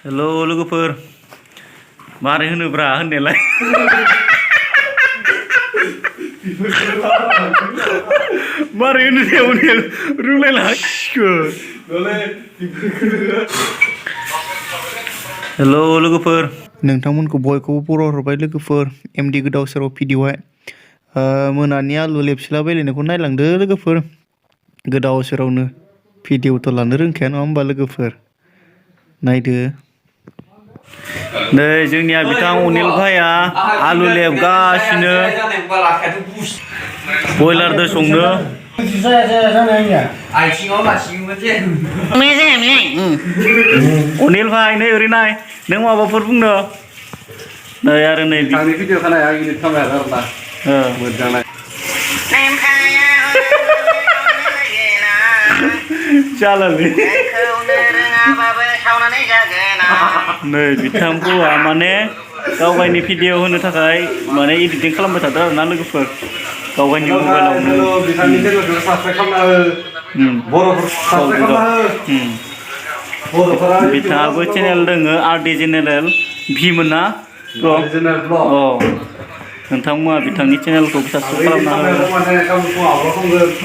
hello लोगोफोर मारै होनोब्रा होननायालाय मारै होनो होननाया रोंलायला हेलौ लोगोफोर नोंथांमोनखौ बयखौबो बर' हरबाय लोगोफोर एमडि गोदाव सोराव भिडिअ'हाय मोनानि आलु लेबसिला बायलायनायखौ नायलांदो लोगोफोर गोदाव सोरावनो भिडिअ'थ' लानो रोंखाया नङा होमबा लोगोफोर नायदो नै जोंनिया बिथां अनिल भाइया आलु लेबगासिनो बयलारजों संनो अनिल भाइ नै ओरै नाय नों माबाफोर बुंनो नै आरो नै भिडिअ खानाया इदिट खालामनो आरोना मोजां नाय जालालै नै बिथांखौआ माने गाव गावनि भिडिअ होनो थाखाय माने एडिटिं खालामबाय थादों आरोना लोगोफोर गाव गावनि मबाइलावनो बिथाङाबो चेनेल दोङो आरडि जेनेरेल भिमोन ना नोंथांमोना बिथांनि चेनेलखौ साबस्क्राइब खालामना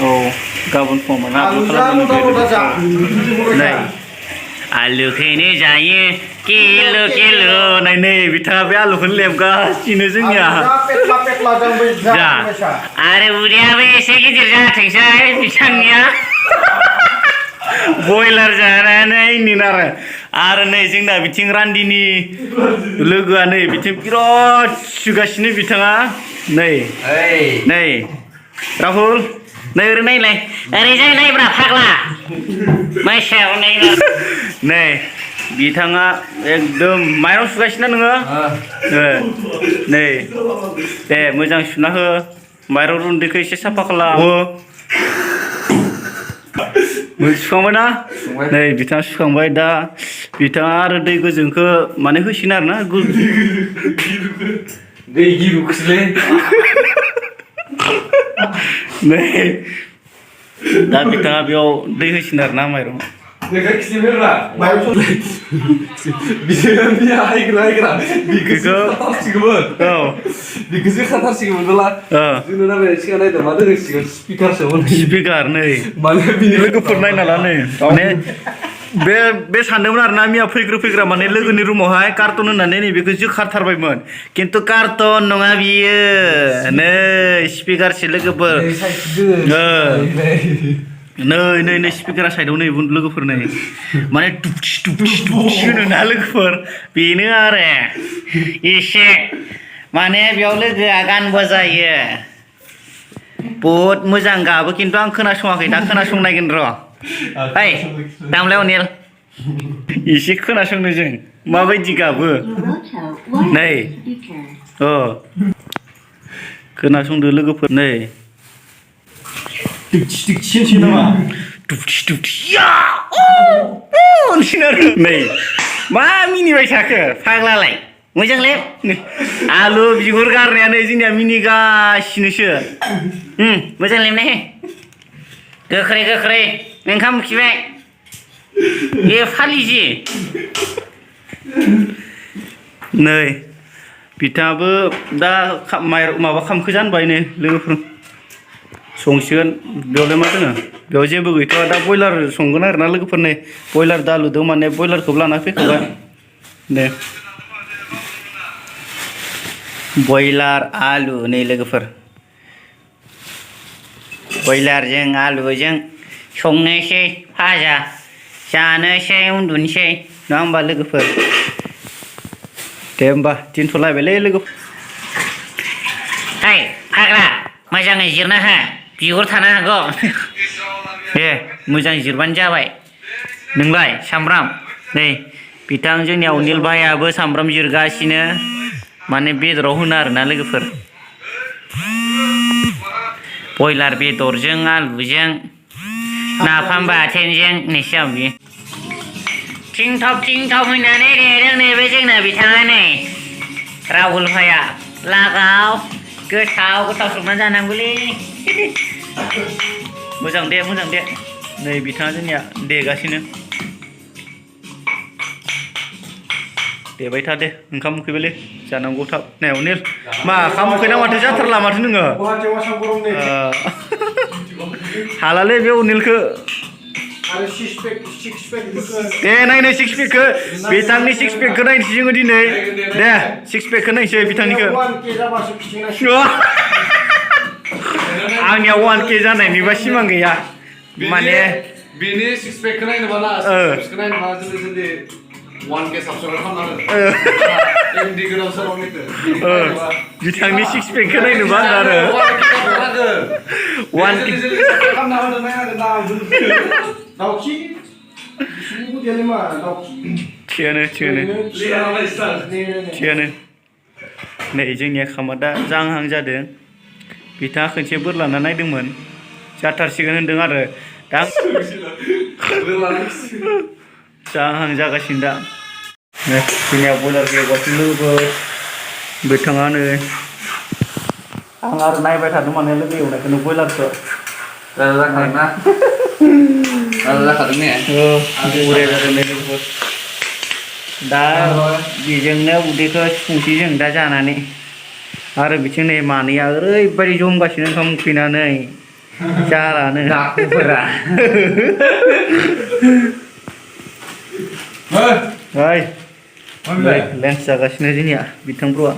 हो गाबोन फुङाव माने आपल'ड खालामनो नै आलुखौनो जायो किलो किलो नै बिथाङा बे आलुखौनो लेबगासिनो जोंनिया आरो उदैयाबो एसे गिदिर जाथोंसै बिथांनिया बयलार जानानै आरो नै जोंना बिथिं रान्दिनि लोगोआ नै बिथिं बिराद सुगासिनो बिथाङा नै राहुल नै ओरै नायलाय ओरैजाय नायब्रा फाग्ला माइसायाव नै बिथाङा एकदम माइरं सुगासिनो नोङो नै दे मोजां सुना हो माइरं रुन्दैखौ एसे साफा खालाम सुखांबाय ना नै बिथाङा सुखांबाय दा बिथाङा आरो दै गोजोंखौ माने होसिगोन आरो ना दै गिरुखसलै नै दा बिथाङा बेयाव दै होसिगोन आरो ना माइरं स्पिकार नै लोगोफोर नायना ला नै माने बे सानदोंमोन आरो ना मिया फैग्रा माने लोगोनि रुमावहाय कार्टन होननानै नैबेखौ जोखारथारबायमोन खिन्थु कार्टन नङा बियो नै स्पिकारसो लोगोफोर नै स्पिकारा साइडआव नै लोगोफोर नै माने टुकटि होनो ना लोगोफोर बेनो आरो एसे माने बेयाव लोगोआ गान बजायो बहुद मोजां गाबो खिन्थु आं खोनासङाखै दा खोनासंनायगोन र' ओइ दामलाय अनिल एसे खोनासंनो जों माबायदि गाबो नै खोनासंदो लोगोफोर नै नै मा मिनिबाय थाखो फाग्लालाय मोजांलै आलु बिगुर गारनायानो जोंनिया मिनिगासिनोसो मोजां लेमनाय गोख्रै ओंखाम उखैबाय बे फालिजि नै बिथाङाबो दा माबा खामखो जानबाय नै लोगोफोर संसिगोन बेयावलाय मा दोङो बेयाव जेबो गैथ'आ दा बयलार संगोन आरोना लोगोफोर नै बयलार दालुदों माने बयलारखौबो लाना फैखाबाय दे बयलार आलु नै लोगोफोर बयलारजों आलुजों संनोसै फाजा जानोसै उन्दुनोसै नङा होमबा लोगोफोर दे होमबा दोनथ'लायबायलै लोगोफोर फाग्ला मोजाङै जिरना हो बिगुर थानो हागौ दे मोजां जिरबानो जाबाय नोंलाय सामब्राम नै बिथां जोंनिया अनिल भाइयाबो सामब्राम जिरगासिनो माने बेदराव होनो आरोना लोगोफोर बयलार बेदरजों आलुजों नाफाम बाथोनजों नैसो बियो थिंथाव होननानै देदों नैबे जोंना बिथाङा नै राहुल भाइया लागाव गोथाव संना जानांगौलै मोजां दे नै बिथाङा जोंनिया देगासिनो देबाय था दे ओंखाम उखैबायलै जानांगौ थाब नै अनिल मा ओंखाम उखैना माथो जाथारला माथो नोङो हालालै बे अनिलखौ दे नायनो सिक्स पेकखौ बिथांनि सिक्स पेकखौ नायनोसै जोङो दिनै दे सिक्स पेकखौ नायनोसै बिथांनिखौ आंनिया 1K जानायनिबा सिमां गैया माने बेनि सिक्स पेकखौ नायनोबा ना सिक्स पेकखौ नायनोबा जोंनि 1K साबस्क्राइब खालामनांगोन एमडि गोनां सोरावनिखौ बिथांनि सिक्स पेकखौ नायनोबा आरो 1K खालामना होनो नायनांगोन दाउखि थिगानो नै जोंनिया खामा दा जाहां जादों बिथाङा खनसे बोर लाना नायदोंमोन जाथारसिगोन होनदों आरो दा जाहां जागासिनो दा जोंनिया बयलारखौ एवगासिनो लोगो बिथाङा नै आं आरो नायबाय थादों माने लोगो एवनायखौनो बयलारखौ जाखादों ने बुराया जादों नै लोगोफोर दा बेजोंनो उदैखौ सुफुंसै जों दा जानानै आरो बिथिं नै मानैया ओरैबायदि जमगासिनो ओंखाम उखैनानै जालानो दाखुफोरा लेन्स जागासिनो जोंनिया बिथां ब्र'आ